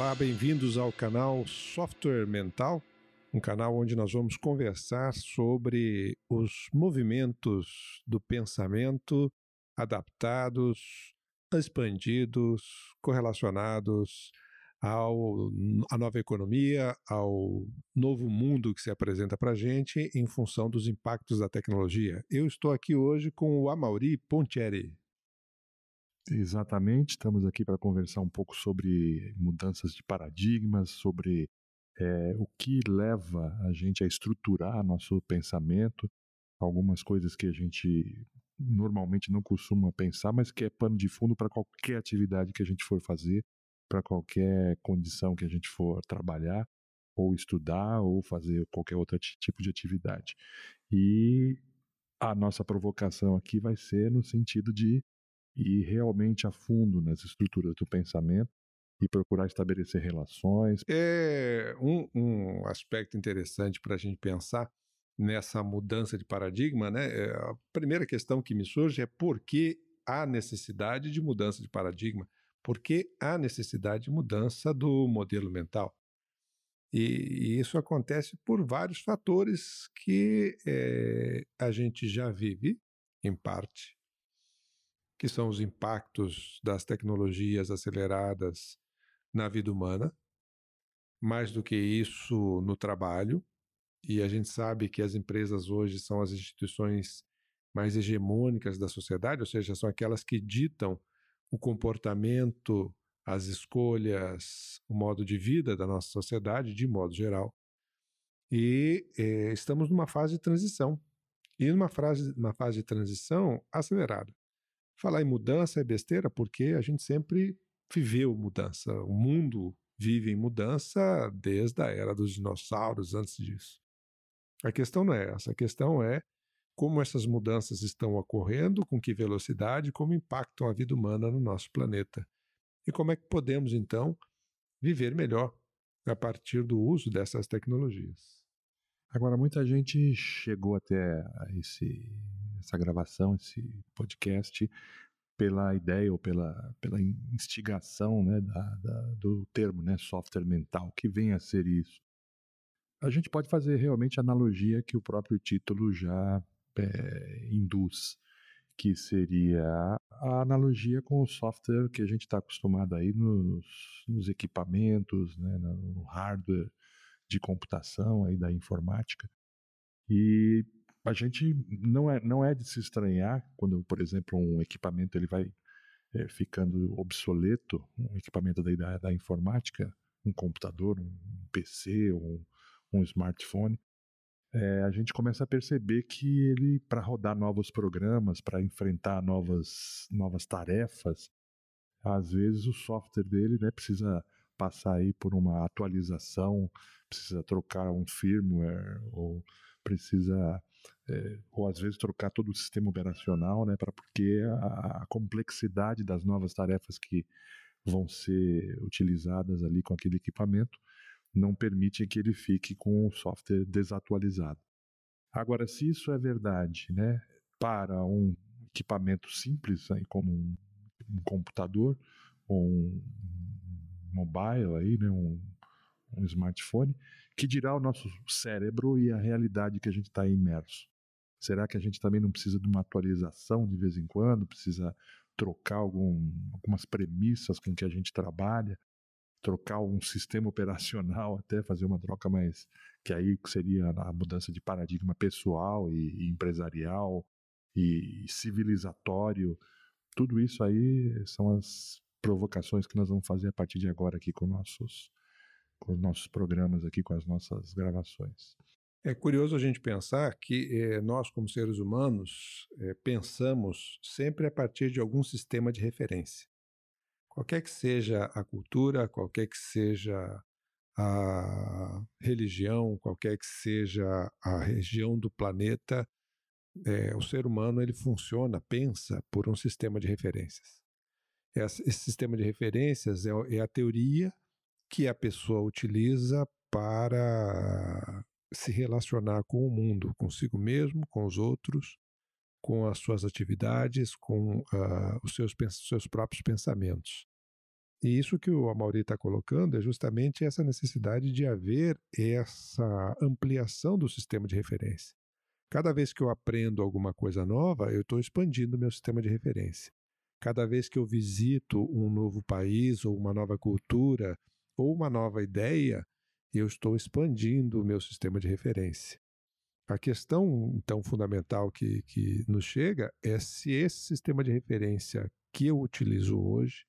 Olá, bem-vindos ao canal Software Mental, um canal onde nós vamos conversar sobre os movimentos do pensamento adaptados, expandidos, correlacionados à nova economia, ao novo mundo que se apresenta para a gente em função dos impactos da tecnologia. Eu estou aqui hoje com o Amaury Pontieri. Exatamente, estamos aqui para conversar um pouco sobre mudanças de paradigmas, sobre o que leva a gente a estruturar nosso pensamento, algumas coisas que a gente normalmente não costuma pensar, mas que é pano de fundo para qualquer atividade que a gente for fazer, para qualquer condição que a gente for trabalhar, ou estudar, ou fazer qualquer outro tipo de atividade. E a nossa provocação aqui vai ser no sentido de ir realmente a fundo nas estruturas do pensamento e procurar estabelecer relações. É um aspecto interessante para a gente pensar nessa mudança de paradigma, né? A primeira questão que me surge é por que há necessidade de mudança de paradigma? Por que há necessidade de mudança do modelo mental? E isso acontece por vários fatores que a gente já vive, em parte, que são os impactos das tecnologias aceleradas na vida humana, mais do que isso no trabalho, e a gente sabe que as empresas hoje são as instituições mais hegemônicas da sociedade, ou seja, são aquelas que ditam o comportamento, as escolhas, o modo de vida da nossa sociedade, de modo geral. E estamos numa fase de transição, e numa fase de transição acelerada. Falar em mudança é besteira porque a gente sempre viveu mudança. O mundo vive em mudança desde a era dos dinossauros, antes disso. A questão não é essa. A questão é como essas mudanças estão ocorrendo, com que velocidade, como impactam a vida humana no nosso planeta. E como é que podemos, então, viver melhor a partir do uso dessas tecnologias. Agora, muita gente chegou até essa gravação, esse podcast, pela ideia ou pela instigação, né, do termo, né, software mental, que vem a ser isso. A gente pode fazer realmente a analogia que o próprio título já induz, que seria a analogia com o software que a gente está acostumado aí nos equipamentos, né, no hardware de computação aí da informática. E a gente não é de se estranhar quando, por exemplo, um equipamento ele vai ficando obsoleto, um equipamento da informática, um computador, um PC ou um smartphone, a gente começa a perceber que ele, para rodar novos programas, para enfrentar novas tarefas, às vezes o software dele, né, precisa passar aí por uma atualização, precisa trocar um firmware, ou precisa, ou às vezes trocar todo o sistema operacional, né, porque a complexidade das novas tarefas que vão ser utilizadas ali com aquele equipamento não permite que ele fique com o software desatualizado. Agora, se isso é verdade, né, para um equipamento simples, aí, como um computador ou um mobile, aí, né, um smartphone, que dirá o nosso cérebro e a realidade que a gente está imerso? Será que a gente também não precisa de uma atualização de vez em quando? Precisa trocar algumas premissas com que a gente trabalha? Trocar um sistema operacional, até fazer uma troca mais, que aí seria a mudança de paradigma pessoal e empresarial e civilizatório. Tudo isso aí são as provocações que nós vamos fazer a partir de agora aqui com os nossos programas aqui, com as nossas gravações. É curioso a gente pensar que nós, como seres humanos, pensamos sempre a partir de algum sistema de referência. Qualquer que seja a cultura, qualquer que seja a religião, qualquer que seja a região do planeta, o ser humano ele funciona, pensa por um sistema de referências. Esse sistema de referências é a teoria que a pessoa utiliza para se relacionar com o mundo, consigo mesmo, com os outros, com as suas atividades, com os seus próprios pensamentos. E isso que o Amaury está colocando é justamente essa necessidade de haver essa ampliação do sistema de referência. Cada vez que eu aprendo alguma coisa nova, eu estou expandindo o meu sistema de referência. Cada vez que eu visito um novo país, ou uma nova cultura, ou uma nova ideia, eu estou expandindo o meu sistema de referência. A questão, então, fundamental que nos chega é se esse sistema de referência que eu utilizo hoje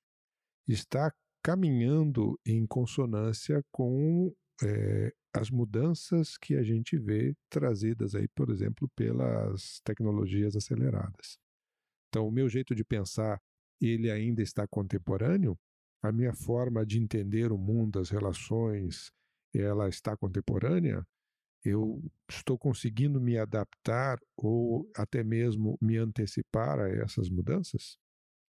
está caminhando em consonância com as mudanças que a gente vê trazidas aí, por exemplo, pelas tecnologias aceleradas. Então, o meu jeito de pensar, ele ainda está contemporâneo, a minha forma de entender o mundo, as relações, ela está contemporânea, eu estou conseguindo me adaptar ou até mesmo me antecipar a essas mudanças?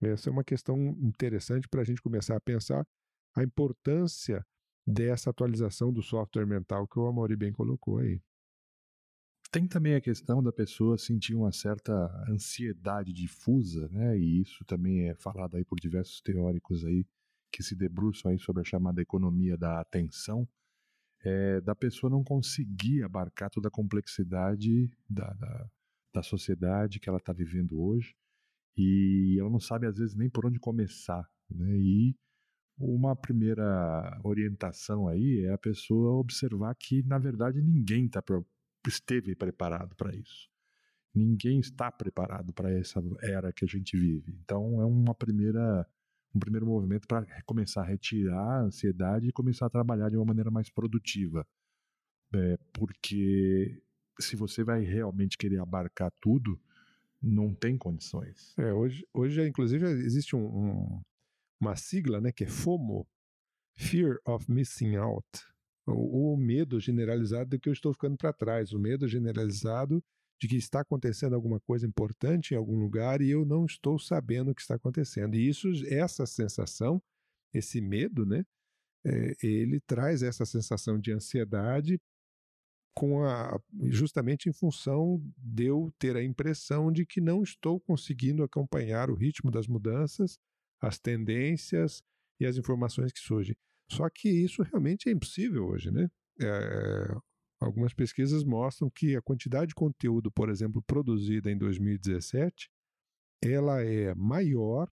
Essa é uma questão interessante para a gente começar a pensar a importância dessa atualização do software mental que o Amaury bem colocou aí. Tem também a questão da pessoa sentir uma certa ansiedade difusa, né? E isso também é falado aí por diversos teóricos aí que se debruçam aí sobre a chamada economia da atenção, da pessoa não conseguir abarcar toda a complexidade da sociedade que ela está vivendo hoje e ela não sabe às vezes nem por onde começar, né? E uma primeira orientação aí é a pessoa observar que, na verdade, ninguém esteve preparado para isso. Ninguém está preparado para essa era que a gente vive. Então, é um primeiro movimento para começar a retirar a ansiedade e começar a trabalhar de uma maneira mais produtiva. Porque se você vai realmente querer abarcar tudo, não tem condições. Hoje inclusive, existe uma sigla, né, que é FOMO, Fear of Missing Out, o medo generalizado de que eu estou ficando para trás, o medo generalizado de que está acontecendo alguma coisa importante em algum lugar e eu não estou sabendo o que está acontecendo. E essa sensação, esse medo, né, ele traz essa sensação de ansiedade justamente em função de eu ter a impressão de que não estou conseguindo acompanhar o ritmo das mudanças, as tendências e as informações que surgem. Só que isso realmente é impossível hoje, né? Algumas pesquisas mostram que a quantidade de conteúdo, por exemplo, produzida em 2017, ela é maior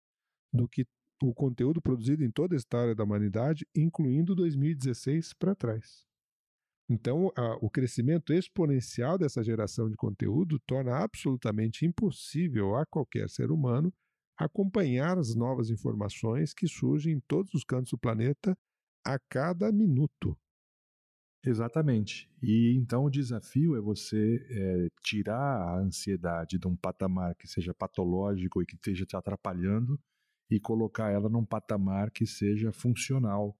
do que o conteúdo produzido em toda a história da humanidade, incluindo 2016 para trás. Então, o crescimento exponencial dessa geração de conteúdo torna absolutamente impossível a qualquer ser humano acompanhar as novas informações que surgem em todos os cantos do planeta a cada minuto. Exatamente. E então o desafio é você tirar a ansiedade de um patamar que seja patológico e que esteja te atrapalhando e colocar ela num patamar que seja funcional.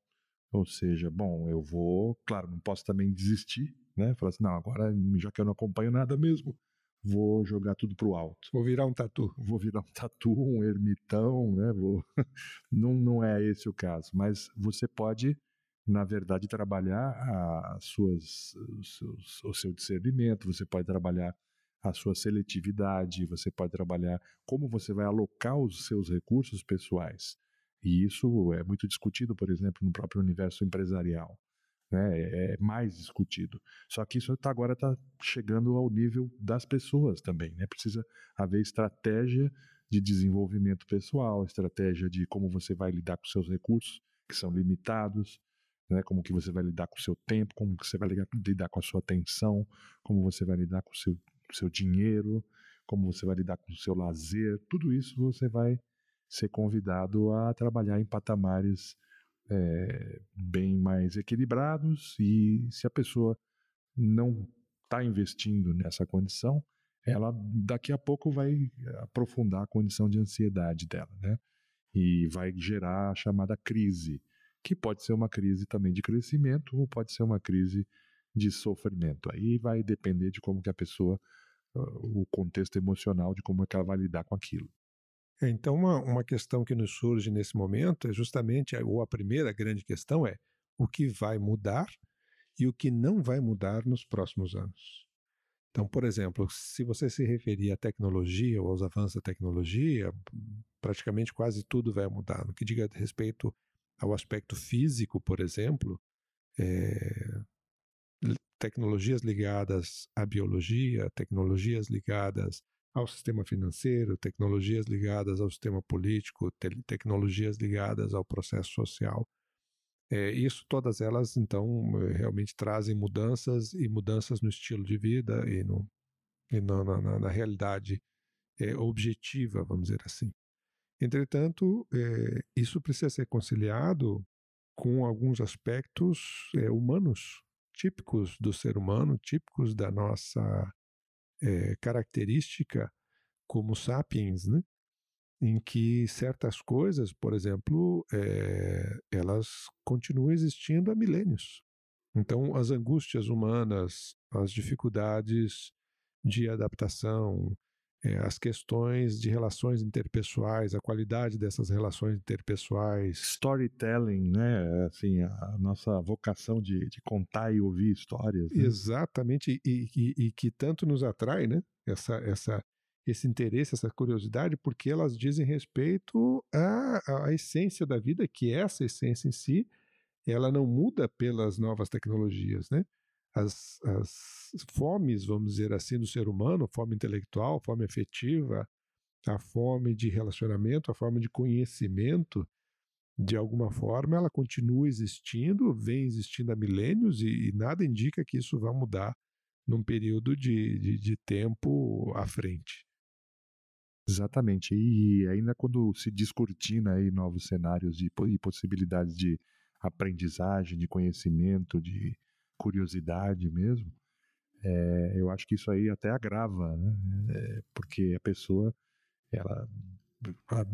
Ou seja, bom, eu vou, claro, não posso também desistir, né? Falar assim, não, agora já que eu não acompanho nada mesmo, vou jogar tudo pro alto. Vou virar um tatu. Vou virar um tatu, um ermitão, né? Não é esse o caso, mas você pode, na verdade, trabalhar o seu discernimento, você pode trabalhar a sua seletividade, você pode trabalhar como você vai alocar os seus recursos pessoais. E isso é muito discutido, por exemplo, no próprio universo empresarial. Né? É mais discutido. Só que isso agora está chegando ao nível das pessoas também. Né? Precisa haver estratégia de desenvolvimento pessoal, estratégia de como você vai lidar com seus recursos, que são limitados, né? Como que você vai lidar com o seu tempo, como que você vai lidar com a sua atenção, como você vai lidar com o seu dinheiro, como você vai lidar com o seu lazer. Tudo isso você vai ser convidado a trabalhar em patamares bem mais equilibrados, e se a pessoa não está investindo nessa condição, ela daqui a pouco vai aprofundar a condição de ansiedade dela, né? E vai gerar a chamada crise, que pode ser uma crise também de crescimento ou pode ser uma crise de sofrimento. Aí vai depender de como que a pessoa, o contexto emocional, de como é que ela vai lidar com aquilo. Então, uma questão que nos surge nesse momento é justamente, ou a primeira grande questão é o que vai mudar e o que não vai mudar nos próximos anos. Então, por exemplo, se você se referir à tecnologia ou aos avanços da tecnologia, praticamente quase tudo vai mudar. No que diga respeito ao aspecto físico, por exemplo, tecnologias ligadas à biologia, tecnologias ligadas ao sistema financeiro, tecnologias ligadas ao sistema político, tecnologias ligadas ao processo social. Isso, todas elas, então, realmente trazem mudanças e mudanças no estilo de vida e na realidade objetiva, vamos dizer assim. Entretanto, isso precisa ser conciliado com alguns aspectos humanos, típicos do ser humano, típicos da nossa característica como sapiens, né? Em que certas coisas, por exemplo, elas continuam existindo há milênios. Então, as angústias humanas, as dificuldades de adaptação, as questões de relações interpessoais, a qualidade dessas relações interpessoais. Storytelling, né? Assim, a nossa vocação de contar e ouvir histórias. Né? Exatamente, e que tanto nos atrai, né? Esse interesse, essa curiosidade, porque elas dizem respeito à essência da vida, que essa essência em si, ela não muda pelas novas tecnologias, né? As fomes, vamos dizer assim, do ser humano, fome intelectual, fome afetiva, a fome de relacionamento, a fome de conhecimento, de alguma forma, ela continua existindo, vem existindo há milênios e nada indica que isso vá mudar num período de tempo à frente. Exatamente, e ainda quando se descortina aí novos cenários e possibilidades de aprendizagem, de conhecimento, de curiosidade mesmo, eu acho que isso aí até agrava, né? Porque a pessoa,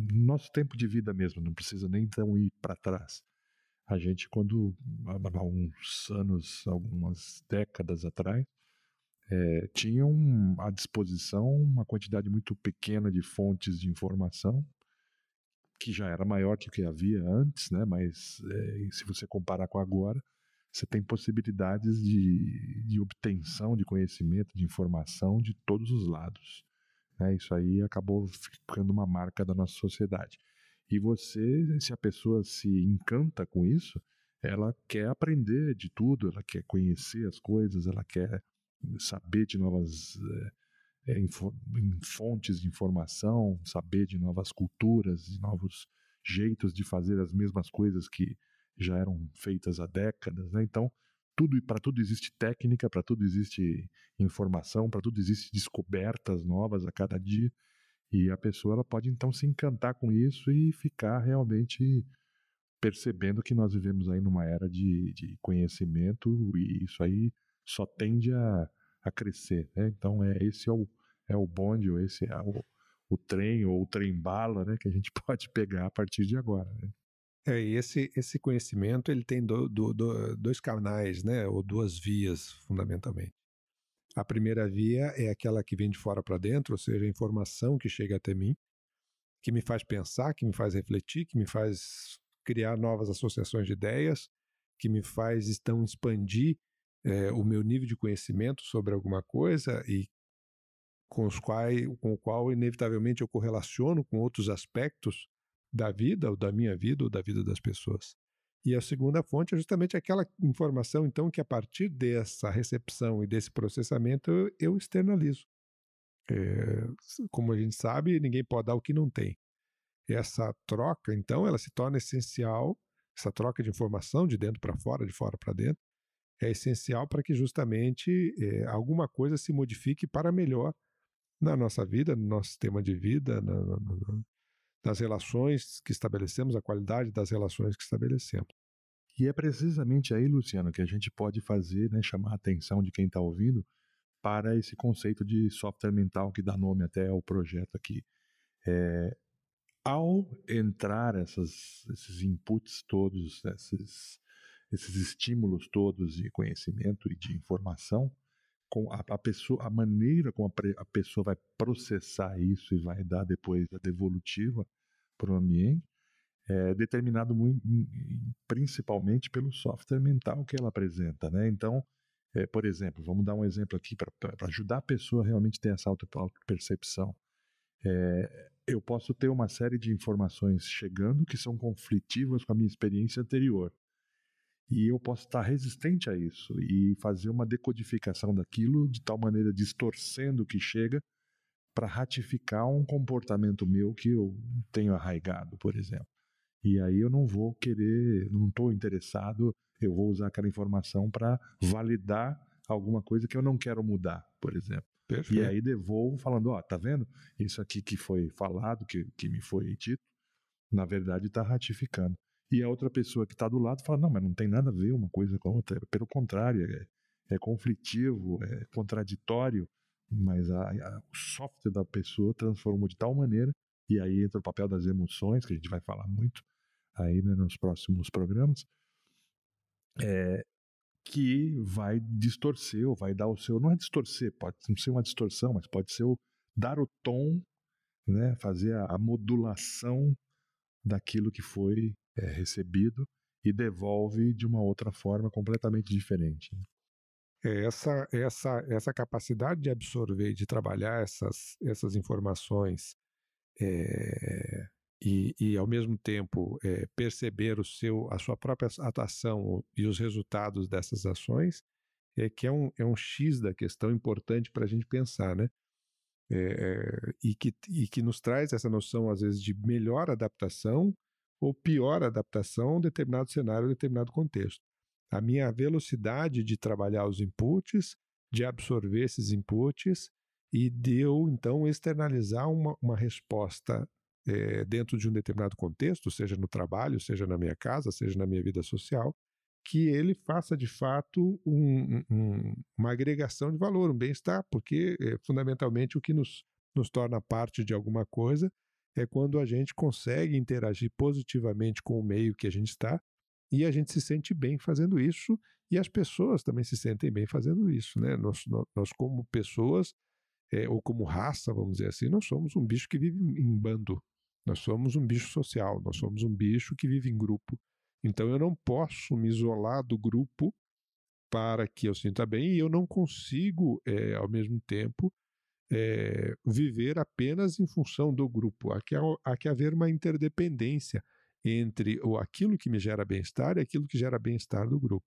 nosso tempo de vida mesmo, não precisa nem então ir para trás. A gente, quando, há uns anos, algumas décadas atrás, tinham à disposição uma quantidade muito pequena de fontes de informação, que já era maior que o que havia antes, né? Mas se você comparar com agora, você tem possibilidades de obtenção de conhecimento, de informação de todos os lados. Né? Isso aí acabou ficando uma marca da nossa sociedade. E você, se a pessoa se encanta com isso, ela quer aprender de tudo, ela quer conhecer as coisas, ela quer saber de novas fontes de informação, saber de novas culturas, de novos jeitos de fazer as mesmas coisas que já eram feitas há décadas. Né? Então, para tudo existe técnica, para tudo existe informação, para tudo existe descobertas novas a cada dia. E a pessoa ela pode então se encantar com isso e ficar realmente percebendo que nós vivemos aí numa era de conhecimento e isso aí só tende a crescer. Né? Então esse é o bonde, ou esse é o trem, ou o trem-bala, né, que a gente pode pegar a partir de agora. Né? E esse conhecimento ele tem dois canais, né, ou duas vias, fundamentalmente. A primeira via é aquela que vem de fora para dentro, ou seja, a informação que chega até mim, que me faz pensar, que me faz refletir, que me faz criar novas associações de ideias, que me faz então expandir o meu nível de conhecimento sobre alguma coisa e com o qual inevitavelmente eu correlaciono com outros aspectos da vida, ou da minha vida, ou da vida das pessoas. E a segunda fonte é justamente aquela informação, então, que a partir dessa recepção e desse processamento eu externalizo. Como a gente sabe, ninguém pode dar o que não tem. Essa troca, então, ela se torna essencial, essa troca de informação de dentro para fora, de fora para dentro, é essencial para que justamente alguma coisa se modifique para melhor na nossa vida, no nosso sistema de vida, nas relações que estabelecemos, a qualidade das relações que estabelecemos. E é precisamente aí, Luciano, que a gente pode fazer, né, chamar a atenção de quem está ouvindo para esse conceito de software mental que dá nome até ao projeto aqui. Ao entrar esses inputs todos, esses estímulos todos de conhecimento e de informação, com a maneira como a pessoa vai processar isso e vai dar depois a devolutiva para o ambiente, é determinado principalmente pelo software mental que ela apresenta. Né? Então, por exemplo, vamos dar um exemplo aqui para ajudar a pessoa a realmente ter essa auto-percepção. eu posso ter uma série de informações chegando que são conflitivas com a minha experiência anterior. E eu posso estar resistente a isso e fazer uma decodificação daquilo de tal maneira distorcendo o que chega para ratificar um comportamento meu que eu tenho arraigado, por exemplo. E aí eu não vou querer, não estou interessado, eu vou usar aquela informação para validar alguma coisa que eu não quero mudar, por exemplo. Perfeito. E aí devolvo falando, ó, tá vendo? Isso aqui que foi falado, que me foi dito, na verdade está ratificando. E a outra pessoa que está do lado fala, não, mas não tem nada a ver uma coisa com a outra. Pelo contrário, é conflitivo, é contraditório, mas o software da pessoa transformou de tal maneira, e aí entra o papel das emoções, que a gente vai falar muito aí, né, nos próximos programas, que vai distorcer, ou vai dar o seu... Não é distorcer, pode não ser uma distorção, mas pode ser dar o tom, né, fazer a modulação daquilo que foi recebido e devolve de uma outra forma completamente diferente. Essa capacidade de absorver, de trabalhar essas informações e ao mesmo tempo perceber a sua própria atuação e os resultados dessas ações que é um X da questão importante para a gente pensar, né? E que nos traz essa noção, às vezes, de melhor adaptação ou pior adaptação a um determinado cenário, a um determinado contexto. A minha velocidade de trabalhar os inputs, de absorver esses inputs e de eu, então, externalizar uma resposta dentro de um determinado contexto, seja no trabalho, seja na minha casa, seja na minha vida social, que ele faça de fato uma agregação de valor, um bem-estar, porque fundamentalmente o que nos torna parte de alguma coisa é quando a gente consegue interagir positivamente com o meio que a gente está e a gente se sente bem fazendo isso e as pessoas também se sentem bem fazendo isso, né? Nós como pessoas, ou como raça, vamos dizer assim, nós somos um bicho que vive em bando, nós somos um bicho social, nós somos um bicho que vive em grupo. Então eu não posso me isolar do grupo para que eu sinta bem e eu não consigo, ao mesmo tempo, viver apenas em função do grupo. Há que haver uma interdependência entre aquilo que me gera bem-estar e aquilo que gera bem-estar do grupo.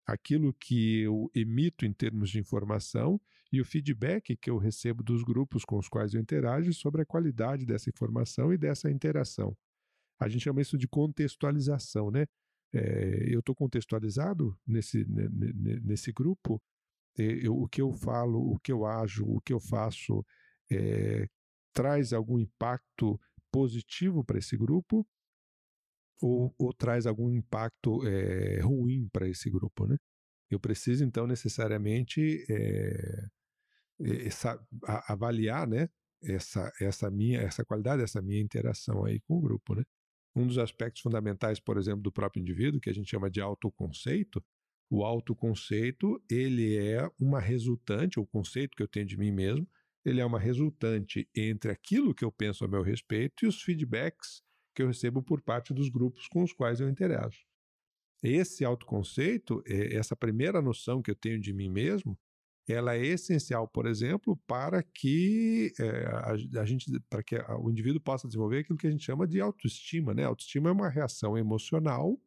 Aquilo que eu emito em termos de informação e o feedback que eu recebo dos grupos com os quais eu interajo sobre a qualidade dessa informação e dessa interação. A gente chama isso de contextualização, né? Eu estou contextualizado nesse grupo, o que eu falo, o que eu ajo, o que eu faço traz algum impacto positivo para esse grupo ou traz algum impacto ruim para esse grupo, né? Eu preciso, então, necessariamente avaliar, né, essa qualidade dessa minha interação aí com o grupo, né? Um dos aspectos fundamentais, por exemplo, do próprio indivíduo, que a gente chama de autoconceito, o autoconceito, ele é uma resultante, o conceito que eu tenho de mim mesmo, ele é uma resultante entre aquilo que eu penso a meu respeito e os feedbacks que eu recebo por parte dos grupos com os quais eu interajo. Esse autoconceito, essa primeira noção que eu tenho de mim mesmo, ela é essencial, por exemplo, para que o indivíduo possa desenvolver aquilo que a gente chama de autoestima, né? Autoestima é uma reação emocional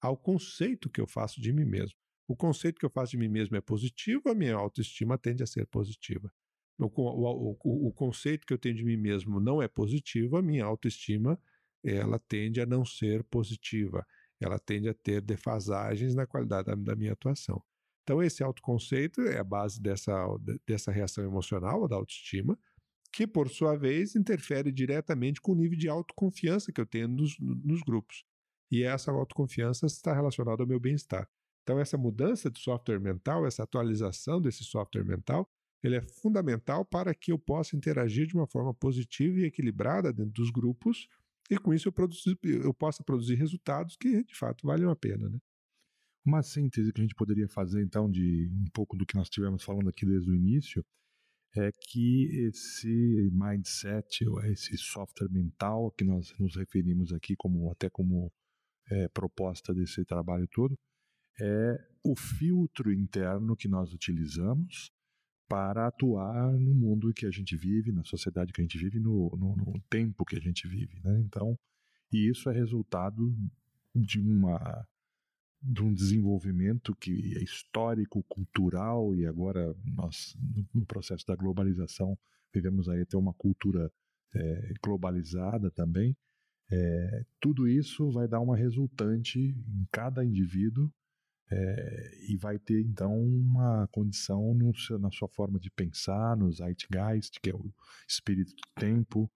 ao conceito que eu faço de mim mesmo. O conceito que eu faço de mim mesmo é positivo, a minha autoestima tende a ser positiva. O conceito que eu tenho de mim mesmo não é positivo, a minha autoestima ela tende a não ser positiva. Ela tende a ter defasagens na qualidade da minha atuação. Então, esse autoconceito é a base dessa reação emocional, da autoestima, que, por sua vez, interfere diretamente com o nível de autoconfiança que eu tenho nos grupos. E essa autoconfiança está relacionada ao meu bem-estar. Então, essa mudança de software mental, essa atualização desse software mental, ele é fundamental para que eu interagir de uma forma positiva e equilibrada dentro dos grupos e, com isso, eu possa produzir resultados que, de fato, valham a pena, né? Uma síntese que a gente poderia fazer, então, de um pouco do que nós estivemos falando aqui desde o início, é que esse mindset, ou esse software mental que nós nos referimos aqui até como proposta desse trabalho todo, é o filtro interno que nós utilizamos para atuar no mundo que a gente vive, na sociedade que a gente vive, no tempo que a gente vive, né? Então, e isso é resultado de um desenvolvimento que é histórico, cultural, e agora nós, no processo da globalização, vivemos aí até uma cultura globalizada também. Tudo isso vai dar uma resultante em cada indivíduo e vai ter então uma condição na sua forma de pensar, no Zeitgeist, que é o espírito do tempo,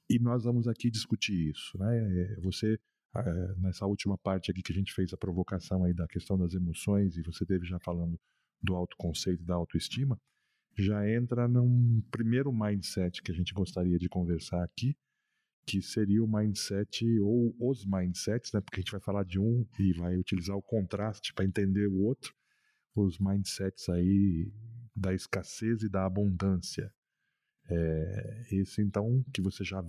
e nós vamos aqui discutir isso, né? Você, nessa última parte aqui que a gente fez a provocação aí da questão das emoções, e você teve já falando do autoconceito e da autoestima, já entra num primeiro mindset que a gente gostaria de conversar aqui, que seria o mindset, ou os mindsets, né? Porque a gente vai falar de um e vai utilizar o contraste para entender o outro, os mindsets aí da escassez e da abundância. Esse então, que você já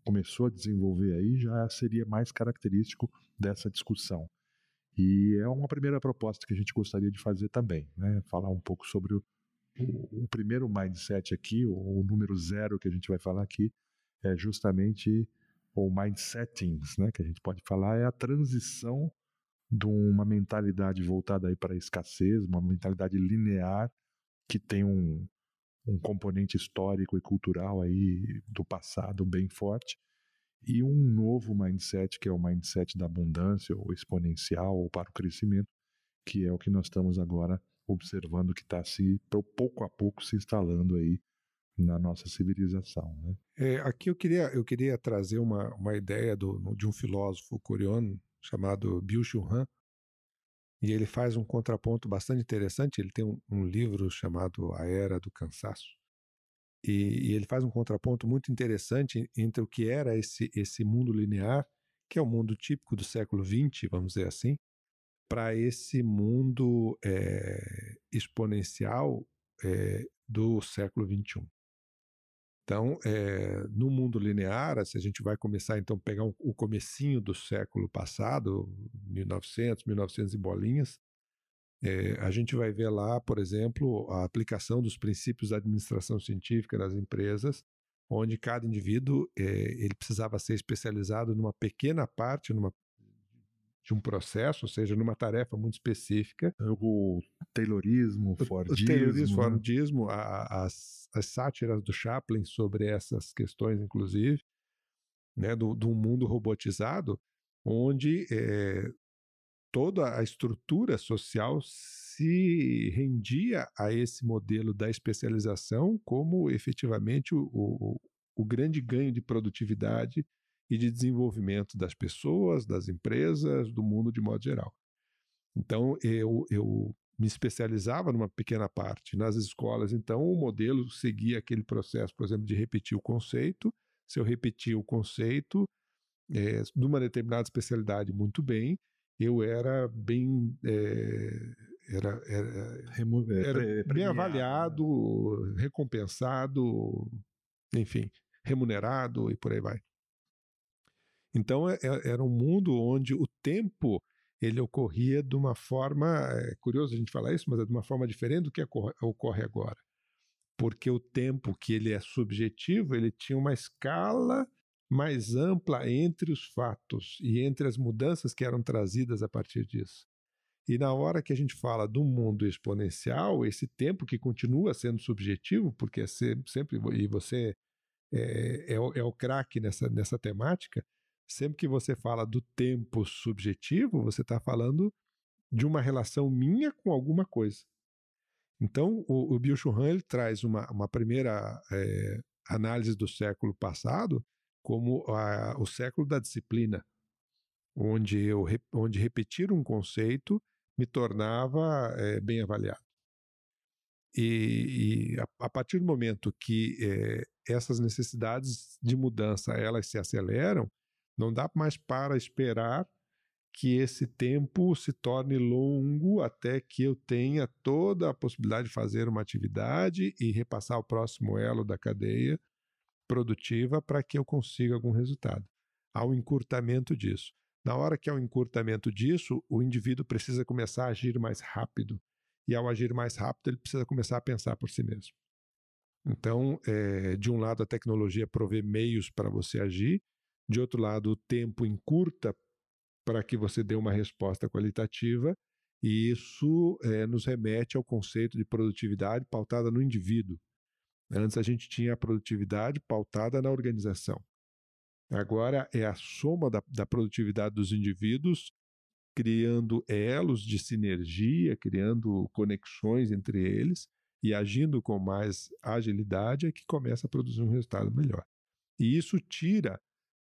começou a desenvolver aí, já seria mais característico dessa discussão. E é uma primeira proposta que a gente gostaria de fazer também, né? Falar um pouco sobre o primeiro mindset aqui, o número 0 que a gente vai falar aqui, é justamente o mindsettings, né? Que a gente pode falar, é a transição de uma mentalidade voltada aí para a escassez, uma mentalidade linear que tem um componente histórico e cultural aí do passado bem forte, e um novo mindset, que é o mindset da abundância, ou exponencial, ou para o crescimento, que é o que nós estamos agora observando que está pouco a pouco se instalando aí na nossa civilização, né? Aqui eu queria trazer uma ideia de um filósofo coreano chamado Byung-Chul Han, e ele faz um contraponto bastante interessante. Ele tem um livro chamado A Era do Cansaço, e ele faz um contraponto muito interessante entre o que era esse mundo linear, que é o mundo típico do século XX, vamos dizer assim, para esse mundo exponencial do século XXI. Então, no mundo linear, se a gente vai começar então a pegar o comecinho do século passado, 1900 e bolinhas, a gente vai ver lá, por exemplo, a aplicação dos princípios da administração científica nas empresas, onde cada indivíduo ele precisava ser especializado numa pequena parte de um processo, ou seja, numa tarefa muito específica. O Taylorismo, Fordismo, as sátiras do Chaplin sobre essas questões, inclusive, né, do mundo robotizado, onde toda a estrutura social se rendia a esse modelo da especialização como efetivamente o grande ganho de produtividade e de desenvolvimento das pessoas, das empresas, do mundo de modo geral. Então, eu me especializava numa pequena parte. Nas escolas, então, o modelo seguia aquele processo, por exemplo, de repetir o conceito. Se eu repetia o conceito de uma determinada especialidade muito bem, eu era bem bem avaliado, recompensado, enfim, remunerado e por aí vai. Então era um mundo onde o tempo ele ocorria de uma forma, é curioso a gente falar isso, mas é de uma forma diferente do que ocorre agora. Porque o tempo que ele é subjetivo, ele tinha uma escala mais ampla entre os fatos e entre as mudanças que eram trazidas a partir disso. E na hora que a gente fala do mundo exponencial, esse tempo que continua sendo subjetivo, porque é sempre, e você é o craque nessa temática, sempre que você fala do tempo subjetivo, você está falando de uma relação minha com alguma coisa. Então, o Byung-Chul Han ele traz uma primeira análise do século passado como o século da disciplina, onde repetir um conceito me tornava bem avaliado. E a partir do momento que essas necessidades de mudança elas se aceleram, não dá mais para esperar que esse tempo se torne longo até que eu tenha toda a possibilidade de fazer uma atividade e repassar o próximo elo da cadeia produtiva para que eu consiga algum resultado. Há um encurtamento disso. Na hora que há um encurtamento disso, o indivíduo precisa começar a agir mais rápido. e ao agir mais rápido ele precisa começar a pensar por si mesmo. Então, de um lado a tecnologia provê meios para você agir, de outro lado o tempo encurta para que você dê uma resposta qualitativa, e isso nos remete ao conceito de produtividade pautada no indivíduo. Antes a gente tinha a produtividade pautada na organização. Agora é a soma da produtividade dos indivíduos, criando elos de sinergia, criando conexões entre eles e agindo com mais agilidade, é que começa a produzir um resultado melhor. E isso tira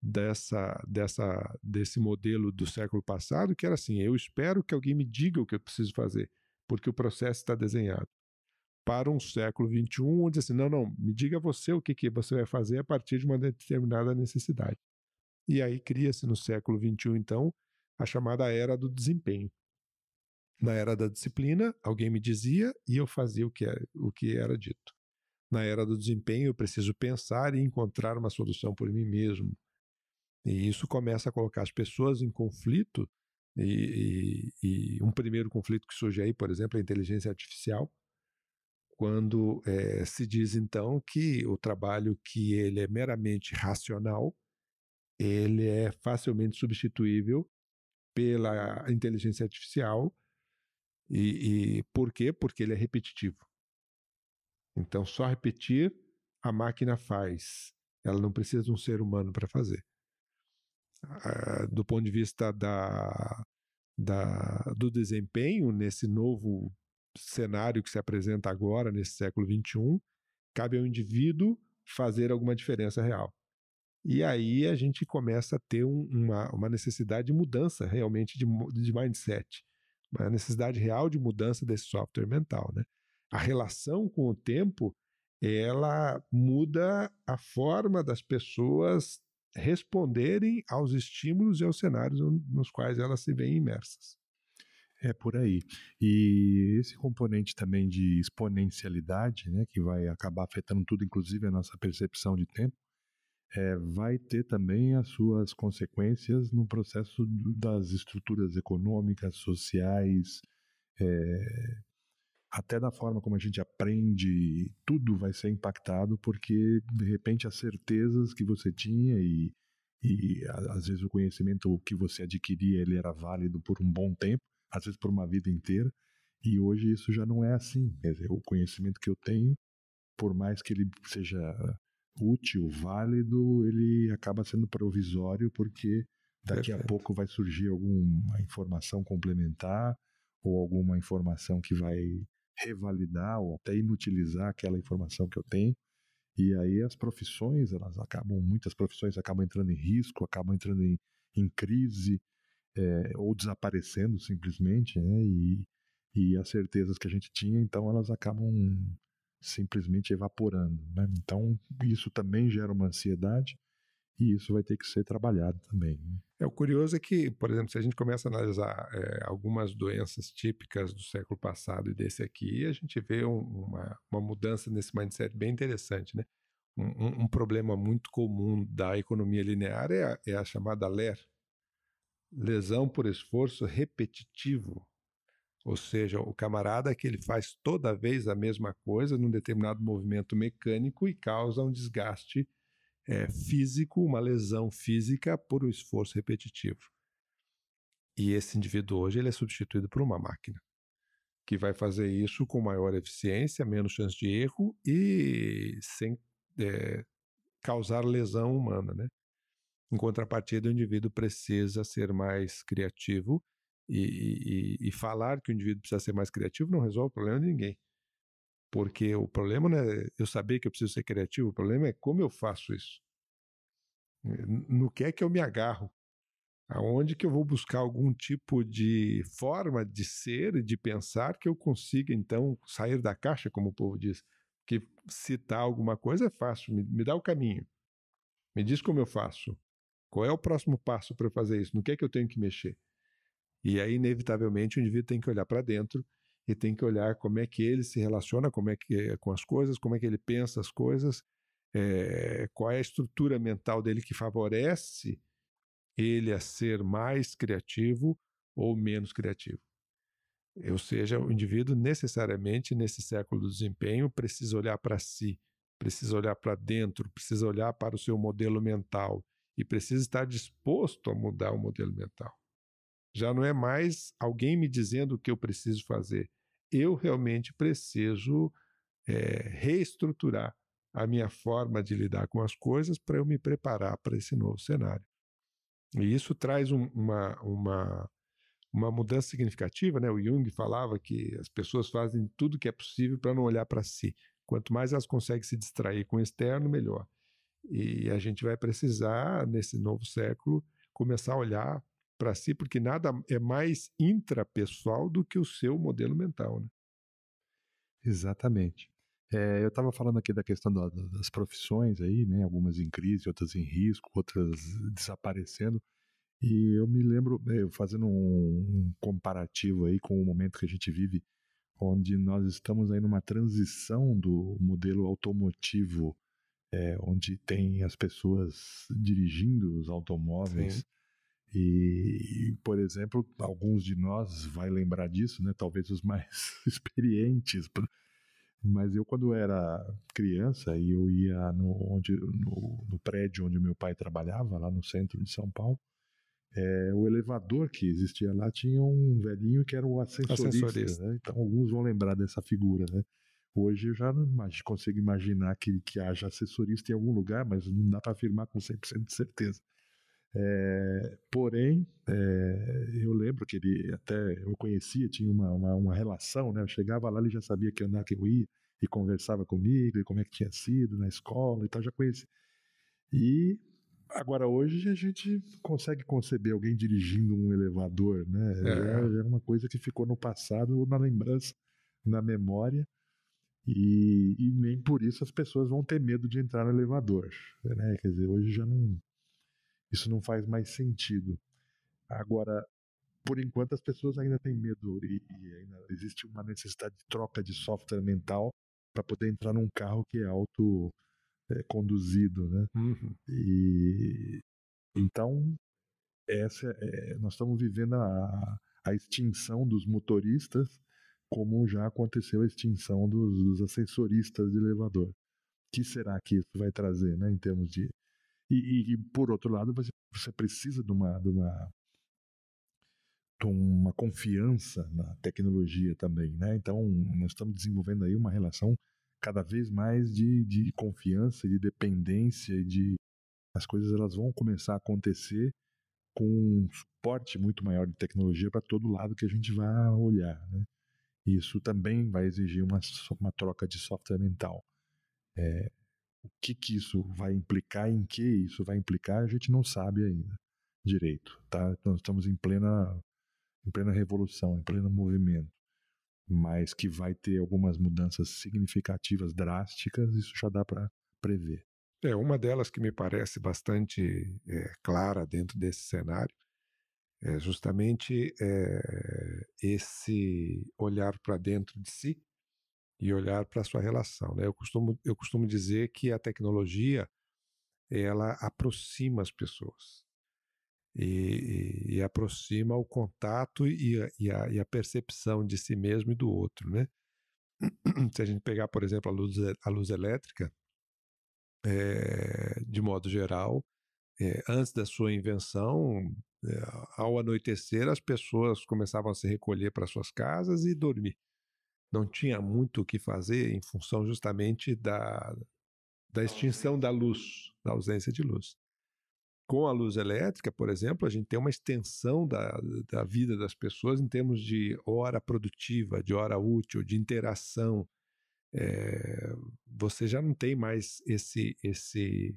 desse modelo do século passado, que era assim: eu espero que alguém me diga o que eu preciso fazer, porque o processo está desenhado, para um século XXI, onde assim, não, me diga você o que você vai fazer a partir de uma determinada necessidade. E aí cria-se no século XXI, então, a chamada era do desempenho. Na era da disciplina, alguém me dizia e eu fazia o que era dito. Na era do desempenho, eu preciso pensar e encontrar uma solução por mim mesmo. E isso começa a colocar as pessoas em conflito, e um primeiro conflito que surge aí, por exemplo, é a inteligência artificial, quando se diz então que o trabalho que ele é meramente racional, ele é facilmente substituível pela inteligência artificial. E por quê? Porque ele é repetitivo. Então, só repetir, a máquina faz. Ela não precisa de um ser humano para fazer. Do ponto de vista do desempenho, nesse novo cenário que se apresenta agora, nesse século XXI, cabe ao indivíduo fazer alguma diferença real. E aí a gente começa a ter uma necessidade de mudança realmente de mindset, uma necessidade real de mudança desse software mental, né? A relação com o tempo, ela muda a forma das pessoas responderem aos estímulos e aos cenários nos quais elas se veem imersas. É por aí. E esse componente também de exponencialidade, né, que vai acabar afetando tudo, inclusive a nossa percepção de tempo, vai ter também as suas consequências no processo das estruturas econômicas, sociais, até da forma como a gente aprende, tudo vai ser impactado, porque de repente as certezas que você tinha e às vezes o conhecimento que você adquiria, ele era válido por um bom tempo, às vezes por uma vida inteira, e hoje isso já não é assim. Quer dizer, o conhecimento que eu tenho, por mais que ele seja útil, válido, ele acaba sendo provisório, porque daqui a pouco vai surgir alguma informação complementar ou alguma informação que vai revalidar ou até inutilizar aquela informação que eu tenho. E aí as profissões, muitas profissões acabam entrando em risco, acabam entrando em crise, ou desaparecendo simplesmente, né? E as certezas que a gente tinha, então elas acabam simplesmente evaporando, né? Então isso também gera uma ansiedade e isso vai ter que ser trabalhado também, né? O curioso é que, por exemplo, se a gente começa a analisar algumas doenças típicas do século passado e desse aqui, a gente vê uma mudança nesse mindset bem interessante, né? Um problema muito comum da economia linear é a chamada LER, lesão por esforço repetitivo. Ou seja, o camarada que ele faz toda vez a mesma coisa num determinado movimento mecânico e causa um desgaste físico, uma lesão física por um esforço repetitivo. E esse indivíduo hoje ele é substituído por uma máquina que vai fazer isso com maior eficiência, menos chance de erro e sem causar lesão humana, né? Em contrapartida, o indivíduo precisa ser mais criativo, e falar que o indivíduo precisa ser mais criativo não resolve o problema de ninguém. Porque o problema não é eu saber que eu preciso ser criativo, o problema é como eu faço isso. No que é que eu me agarro? Aonde que eu vou buscar algum tipo de forma de ser e de pensar que eu consiga, então, sair da caixa, como o povo diz? Que citar alguma coisa é fácil, me dá o caminho. Me diz como eu faço. Qual é o próximo passo para eu fazer isso? No que é que eu tenho que mexer? E aí, inevitavelmente, o indivíduo tem que olhar para dentro e tem que olhar como é que ele se relaciona com as coisas, como é que ele pensa as coisas, qual é a estrutura mental dele que favorece ele a ser mais criativo ou menos criativo. Ou seja, o indivíduo necessariamente, nesse século do desempenho, precisa olhar para si, precisa olhar para dentro, precisa olhar para o seu modelo mental e precisa estar disposto a mudar o modelo mental. Já não é mais alguém me dizendo o que eu preciso fazer. Eu realmente preciso reestruturar a minha forma de lidar com as coisas para eu me preparar para esse novo cenário. E isso traz uma mudança significativa, né? O Jung falava que as pessoas fazem tudo que é possível para não olhar para si. Quanto mais elas conseguem se distrair com o externo, melhor. E a gente vai precisar, nesse novo século, começar a olhar para si, porque nada é mais intrapessoal do que o seu modelo mental, né? Exatamente. Eu estava falando aqui da questão das profissões aí, né? Algumas em crise, outras em risco, outras desaparecendo. E eu me lembro, fazendo um comparativo aí com o momento que a gente vive, onde nós estamos aí numa transição do modelo automotivo, onde tem as pessoas dirigindo os automóveis. Sim. E, por exemplo, alguns de nós vai lembrar disso, né? Talvez os mais experientes. Mas eu, quando era criança, e eu ia no prédio onde meu pai trabalhava, lá no centro de São Paulo, o elevador que existia lá tinha um velhinho que era o ascensorista. Né? Então, alguns vão lembrar dessa figura. Né? Hoje eu já não consigo imaginar que haja assessorista em algum lugar, mas não dá para afirmar com 100% de certeza. Porém, eu lembro que ele até eu conhecia, tinha uma relação, né? Eu chegava lá, ele já sabia que andar que eu ia e conversava comigo e como é que tinha sido na escola e tal, já conhecia. E agora hoje a gente consegue conceber alguém dirigindo um elevador, né? Já é uma coisa que ficou no passado ou na lembrança, na memória. E nem por isso as pessoas vão ter medo de entrar no elevador, né? Quer dizer, hoje já não, isso não faz mais sentido. Agora, por enquanto, as pessoas ainda têm medo e ainda existe uma necessidade de troca de software mental para poder entrar num carro que é conduzido, né? Uhum. E então nós estamos vivendo a extinção dos motoristas, como já aconteceu a extinção dos ascensoristas de elevador. O que será que isso vai trazer, né, em termos de... E por outro lado, você precisa de uma confiança na tecnologia também, né? Então, nós estamos desenvolvendo aí uma relação cada vez mais de confiança, de dependência, as coisas elas vão começar a acontecer com um suporte muito maior de tecnologia para todo lado que a gente vai olhar, né? E isso também vai exigir uma troca de software mental. O que isso vai implicar, em que isso vai implicar, a gente não sabe ainda direito, tá? Nós estamos em plena revolução, em pleno movimento, mas que vai ter algumas mudanças significativas, drásticas, isso já dá para prever. Uma delas que me parece bastante clara dentro desse cenário é justamente esse olhar para dentro de si e olhar para a sua relação, né? Eu costumo dizer que a tecnologia ela aproxima as pessoas e aproxima o contato e a percepção de si mesmo e do outro, né? Se a gente pegar, por exemplo, a luz elétrica, de modo geral, antes da sua invenção, ao anoitecer, as pessoas começavam a se recolher para suas casas e dormir. Não tinha muito o que fazer em função justamente da extinção da luz, da ausência de luz. Com a luz elétrica, por exemplo, a gente tem uma extensão da vida das pessoas em termos de hora produtiva, de hora útil, de interação. Você já não tem mais esse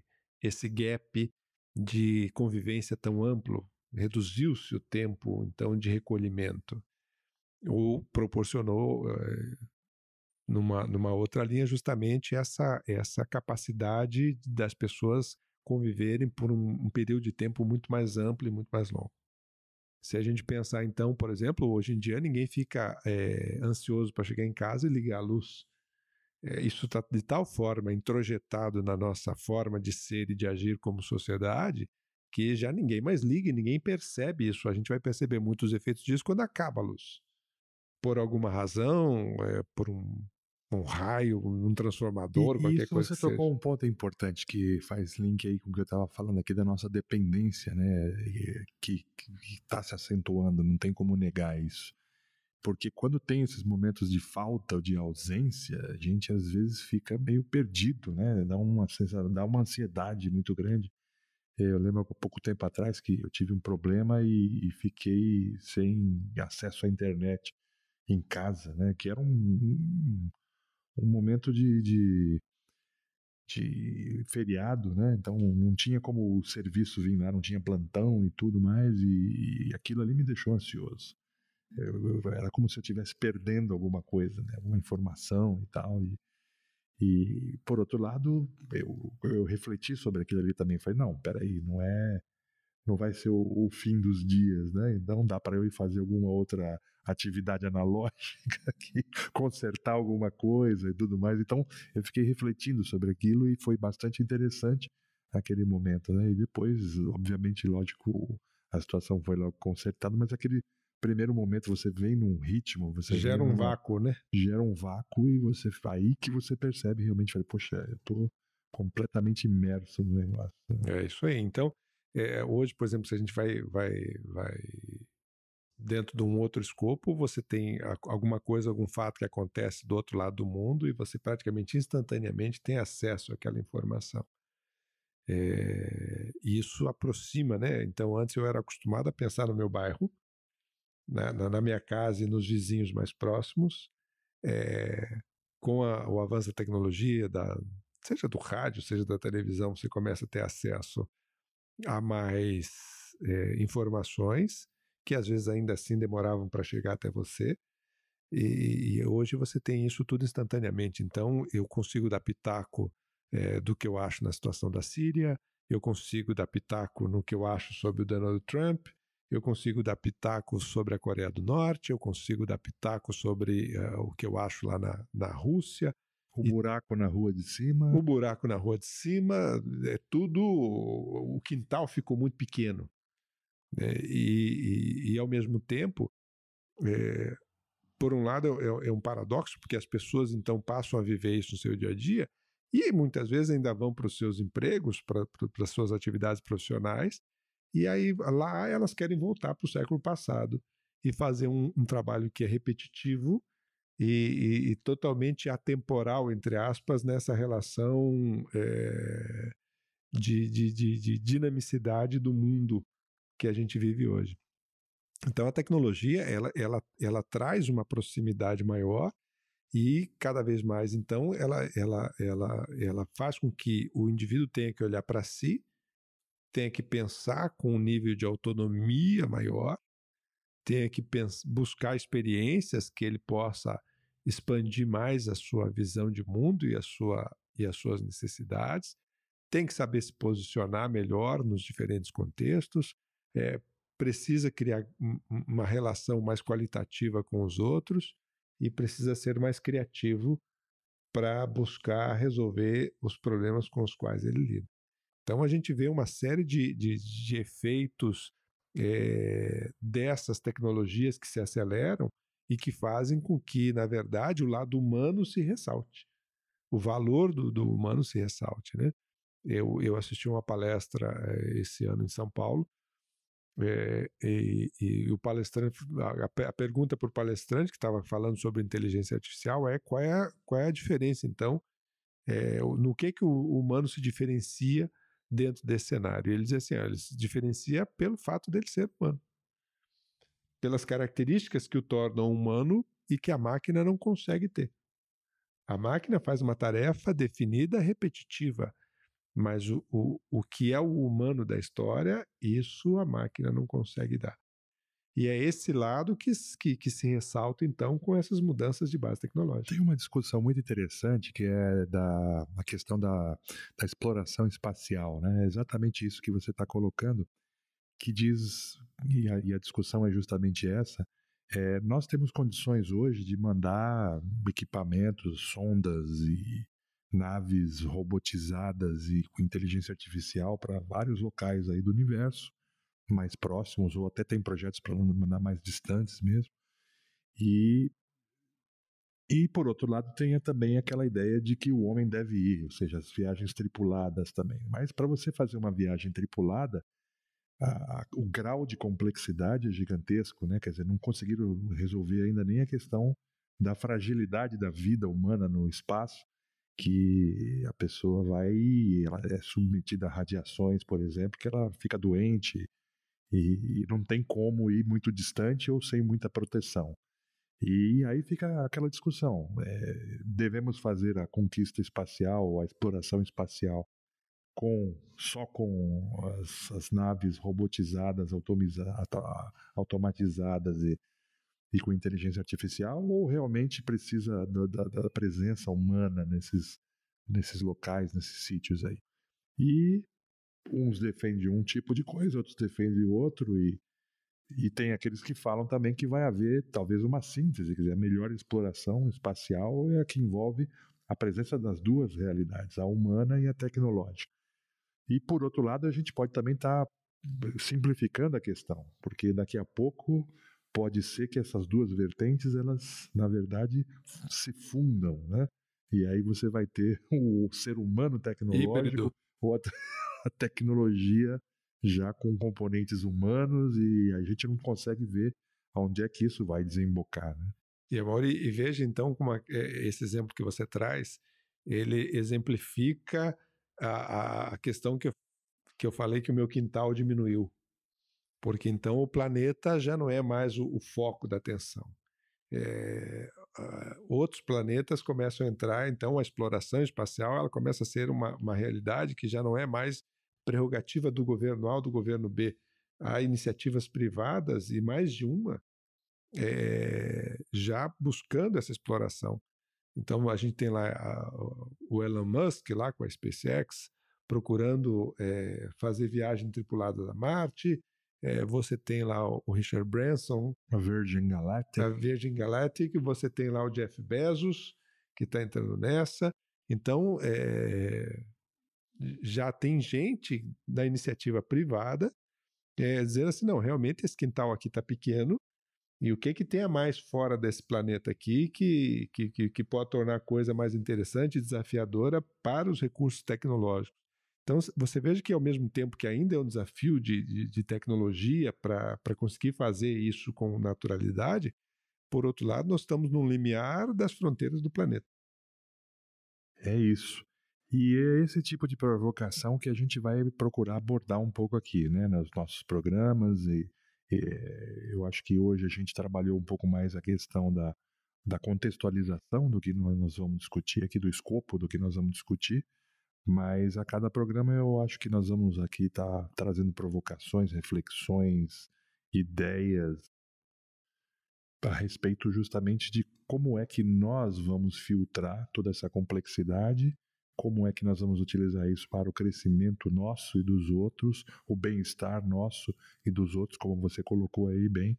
gap de convivência tão amplo. Reduziu-se o tempo, então, de recolhimento. Ou proporcionou, numa outra linha, justamente essa capacidade das pessoas conviverem por um período de tempo muito mais amplo e muito mais longo. Se a gente pensar, então, por exemplo, hoje em dia ninguém fica ansioso para chegar em casa e ligar a luz. Isso está de tal forma introjetado na nossa forma de ser e de agir como sociedade que já ninguém mais liga e ninguém percebe isso. A gente vai perceber muitos efeitos disso quando acaba a luz. por alguma razão, por um raio, um transformador, E qualquer isso coisa você que seja. tocou um ponto importante que faz link aí com o que eu estava falando aqui da nossa dependência, né? Que está se acentuando, não tem como negar isso. Porque quando tem esses momentos de falta ou de ausência, a gente às vezes fica meio perdido, né? Dá uma ansiedade muito grande. Eu lembro há pouco tempo atrás que eu tive um problema e fiquei sem acesso à internet em casa, né? Que era um momento de feriado, né? Então não tinha como o serviço vir lá, não tinha plantão e tudo mais, e aquilo ali me deixou ansioso. Era como se eu estivesse perdendo alguma coisa, né? Alguma informação e tal. E por outro lado, eu refleti sobre aquilo ali também. Falei, não, peraí, não vai ser o fim dos dias, né? Não dá para eu ir fazer alguma outra atividade analógica aqui, consertar alguma coisa e tudo mais. Então, eu fiquei refletindo sobre aquilo e foi bastante interessante aquele momento, né? E depois, obviamente, lógico, a situação foi logo consertada, mas aquele primeiro momento você vem num ritmo, você vem Gera um vácuo, né? gera um vácuo e aí que você percebe realmente, fala, poxa, eu tô completamente imerso no negócio. Né? É isso aí. Então, hoje, por exemplo, se a gente vai dentro de um outro escopo, você tem alguma coisa, algum fato que acontece do outro lado do mundo e você praticamente instantaneamente tem acesso àquela informação. E isso aproxima, né? Então, antes eu era acostumado a pensar no meu bairro, né? na minha casa e nos vizinhos mais próximos. Com o avanço da tecnologia, seja do rádio, seja da televisão, você começa a ter acesso a mais informações que às vezes ainda assim demoravam para chegar até você. E hoje você tem isso tudo instantaneamente. Então eu consigo dar pitaco do que eu acho na situação da Síria, eu consigo dar pitaco no que eu acho sobre o Donald Trump, eu consigo dar pitaco sobre a Coreia do Norte, eu consigo dar pitaco sobre o que eu acho lá na Rússia. O buraco na rua de cima. O buraco na rua de cima, tudo. O quintal ficou muito pequeno. Né? E ao mesmo tempo, por um lado, é um paradoxo, porque as pessoas então passam a viver isso no seu dia a dia e muitas vezes ainda vão para os seus empregos, para as suas atividades profissionais, e aí lá elas querem voltar para o século passado e fazer um trabalho que é repetitivo e totalmente atemporal, entre aspas, nessa relação de dinamicidade do mundo que a gente vive hoje. Então a tecnologia ela traz uma proximidade maior e cada vez mais então ela faz com que o indivíduo tenha que olhar para si, tenha que pensar com um nível de autonomia maior, tenha que buscar experiências que ele possa expandir mais a sua visão de mundo e as suas necessidades, tem que saber se posicionar melhor nos diferentes contextos, precisa criar uma relação mais qualitativa com os outros e precisa ser mais criativo para buscar resolver os problemas com os quais ele lida. Então a gente vê uma série de efeitos dessas tecnologias que se aceleram e que fazem com que, na verdade, o lado humano se ressalte. O valor do humano se ressalte. Né? Eu assisti uma palestra esse ano em São Paulo e o palestrante, a pergunta para o palestrante que estava falando sobre inteligência artificial é qual é a diferença, então, no que o humano se diferencia dentro desse cenário. E ele diz assim, ele se diferencia pelo fato dele ser humano, pelas características que o tornam humano e que a máquina não consegue ter. A máquina faz uma tarefa definida, repetitiva, mas o que é o humano da história, isso a máquina não consegue dar. E é esse lado que se ressalta, então, com essas mudanças de base tecnológica. Tem uma discussão muito interessante que é a questão da exploração espacial, né? É exatamente isso que você está colocando, que diz, e a discussão é justamente essa, nós temos condições hoje de mandar equipamentos, sondas e naves robotizadas e com inteligência artificial para vários locais aí do universo, mais próximos, ou até tem projetos para mandar mais distantes mesmo. E por outro lado, tem também aquela ideia de que o homem deve ir, ou seja, as viagens tripuladas também. Mas para você fazer uma viagem tripulada, o grau de complexidade é gigantesco, né? Quer dizer, não conseguiram resolver ainda nem a questão da fragilidade da vida humana no espaço, que a pessoa ela é submetida a radiações, por exemplo, que ela fica doente e não tem como ir muito distante ou sem muita proteção. E aí fica aquela discussão: devemos fazer a conquista espacial, a exploração espacial só com as naves robotizadas, automatizadas e com inteligência artificial, ou realmente precisa da presença humana nesses locais, nesses sítios aí? E uns defendem um tipo de coisa, outros defendem outro, e tem aqueles que falam também que vai haver talvez uma síntese, quer dizer, a melhor exploração espacial é a que envolve a presença das duas realidades, a humana e a tecnológica. E, por outro lado, a gente pode também estar simplificando a questão, porque daqui a pouco pode ser que essas duas vertentes, elas, na verdade, se fundam, né? E aí você vai ter o ser humano tecnológico ou a tecnologia já com componentes humanos, e a gente não consegue ver aonde é que isso vai desembocar, né? E, Amaury, e veja então como esse exemplo que você traz, ele exemplifica a questão que eu falei, que o meu quintal diminuiu. Porque então o planeta já não é mais o foco da atenção. Outros planetas começam a entrar, então a exploração espacial ela começa a ser uma realidade que já não é mais prerrogativa do governo A ou do governo B. Há iniciativas privadas, e mais de uma, já buscando essa exploração. Então a gente tem lá o Elon Musk lá com a SpaceX procurando fazer viagem tripulada a Marte. Você tem lá o Richard Branson, a Virgin Galactic, você tem lá o Jeff Bezos, que está entrando nessa. Então, já tem gente da iniciativa privada dizendo assim, não, realmente esse quintal aqui está pequeno, e o que tem a mais fora desse planeta aqui que pode tornar a coisa mais interessante e desafiadora para os recursos tecnológicos. Então, você veja que ao mesmo tempo que ainda é um desafio de tecnologia para conseguir fazer isso com naturalidade, por outro lado, nós estamos no limiar das fronteiras do planeta. É isso. E é esse tipo de provocação que a gente vai procurar abordar um pouco aqui, né, nos nossos programas. E eu acho que hoje a gente trabalhou um pouco mais a questão da contextualização do que nós vamos discutir aqui, do escopo do que nós vamos discutir. Mas a cada programa eu acho que nós vamos aqui estar trazendo provocações, reflexões, ideias a respeito justamente de como é que nós vamos filtrar toda essa complexidade, como é que nós vamos utilizar isso para o crescimento nosso e dos outros, o bem-estar nosso e dos outros, como você colocou aí bem,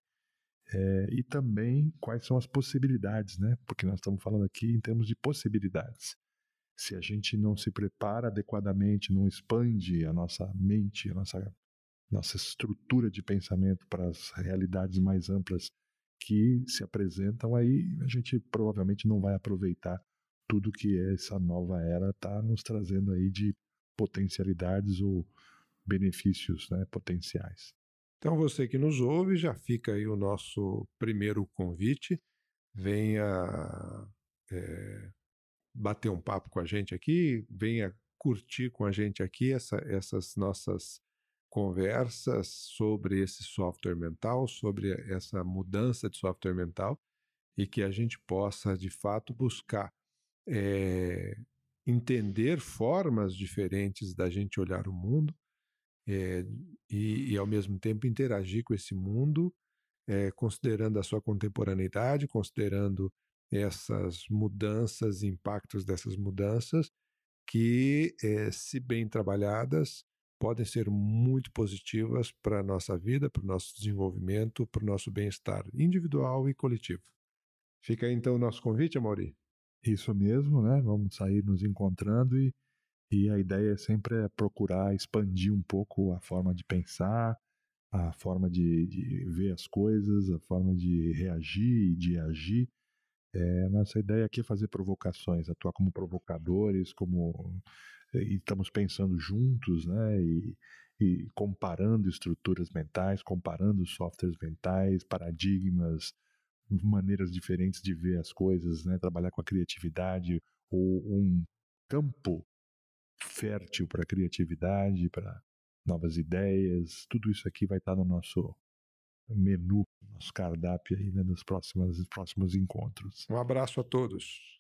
e também quais são as possibilidades, né? Porque nós estamos falando aqui em termos de possibilidades. Se a gente não se prepara adequadamente, não expande a nossa mente, a nossa estrutura de pensamento para as realidades mais amplas que se apresentam, aí a gente provavelmente não vai aproveitar tudo que essa nova era está nos trazendo aí de potencialidades ou benefícios, né, potenciais. Então, você que nos ouve, já fica aí o nosso primeiro convite. Venha bater um papo com a gente aqui, venha curtir com a gente aqui essas nossas conversas sobre esse software mental, sobre essa mudança de software mental, e que a gente possa, de fato, buscar entender formas diferentes da gente olhar o mundo e, ao mesmo tempo, interagir com esse mundo, considerando a sua contemporaneidade, considerando essas mudanças, impactos dessas mudanças, que, se bem trabalhadas, podem ser muito positivas para a nossa vida, para o nosso desenvolvimento, para o nosso bem-estar individual e coletivo. Fica aí então o nosso convite, Amaury. Isso mesmo, né? Vamos sair nos encontrando e a ideia sempre é procurar expandir um pouco a forma de pensar, a forma de ver as coisas, a forma de reagir e de agir. Nossa ideia aqui é fazer provocações, atuar como provocadores, e estamos pensando juntos, né? E comparando estruturas mentais, comparando softwares mentais, paradigmas, maneiras diferentes de ver as coisas, né? Trabalhar com a criatividade, ou um campo fértil para a criatividade, para novas ideias. Tudo isso aqui vai estar no nosso menu, nosso cardápio aí, né, nos próximos encontros. Um abraço a todos.